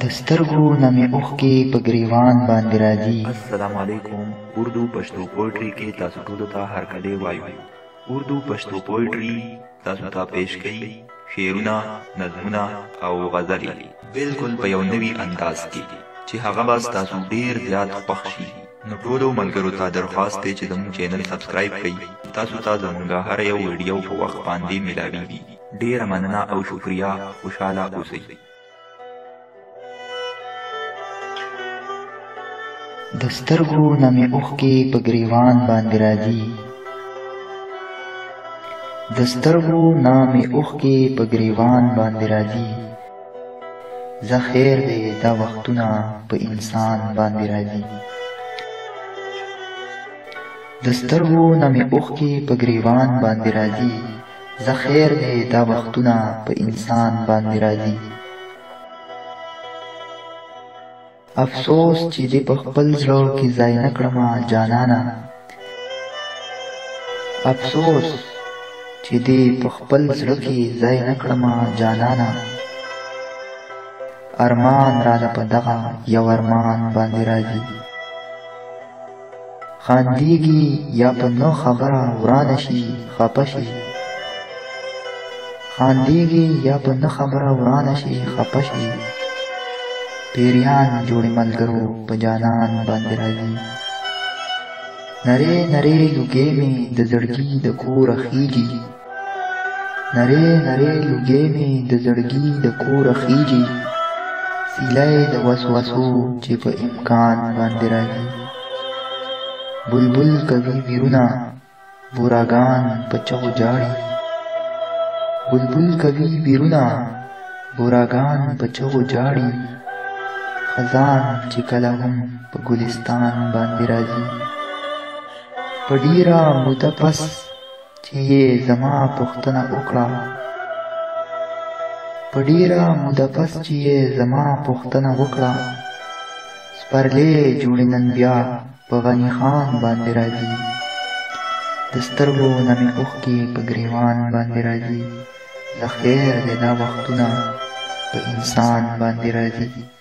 دسترګو نمې اوښکې په ګریوان باندې راځي. السلام علیکم. اردو پښتو پوئټری کې تاسو ټول ته هرکلی وایو. اردو پښتو پوئټری تاسو ته پیش کوي شعرونه، نظمونه او غزلې، بالکل په یو نوي انداز کې چې هغه به تاسو ډیر زیات خوښ شي. نو ټولو ملګرو ته درخواست دی چې زموږ چینل سبسکرایب کړئ. تاسو ته زموږ هر یو ویډیو په وخت باندې میلاویږي. ډیره مننه او شکریا. خوشحاله اوسئ. دسترګو نمې اوښکې په ګریوان باندې راځي. دسترګو نمې اوښکې په ګریوان باندې راځي. زه خیر دی دا وختونه په انسان باندې راځي. دسترګو نمې اوښکې په ګریوان باندې راځي. زه خیر دی دا وختونه په انسان باندې راځي. افسوس چې دې په خپل زړه کې ځای نه کړمه جانانه. افسوس چې دې په خپل زړه کې ځای نه کړمه جانانه. ارمان راله په دغه یو ارمان باندې راځي. خاندېږي یا په نه خبره ورانه شي خفه شي. خاندېږي یا په نه خبره ورانه شي خفه شي. پیریان جوړې ملګرو په جانان باندې راځي. نرې نرې لوګې مې د زړګي د کوره خیږي. نرې نرې لوګې مې د زړګي د کوره خیږي. سیلۍ د وسوسو چې په امکان باندې راځي. بلبل کوي ویرونه بوراګان په چغو جاړي. بلبل کوي ویرونه بوراګان په چغو جاړي. خزان چې کله هم په ګلستان باندې راځي. په ډیره موده پس چې یې زما پوښتنه وکړه. په ډیره موده پس چې یې زما پوښتنه وکړه. سپرلې جوړې نن بیا په غني خان باندې راځي. د سترګو نمې اوښکې په ګریوان باندې راځي. د خیر دی دا وختونه په انسان باندې راځي.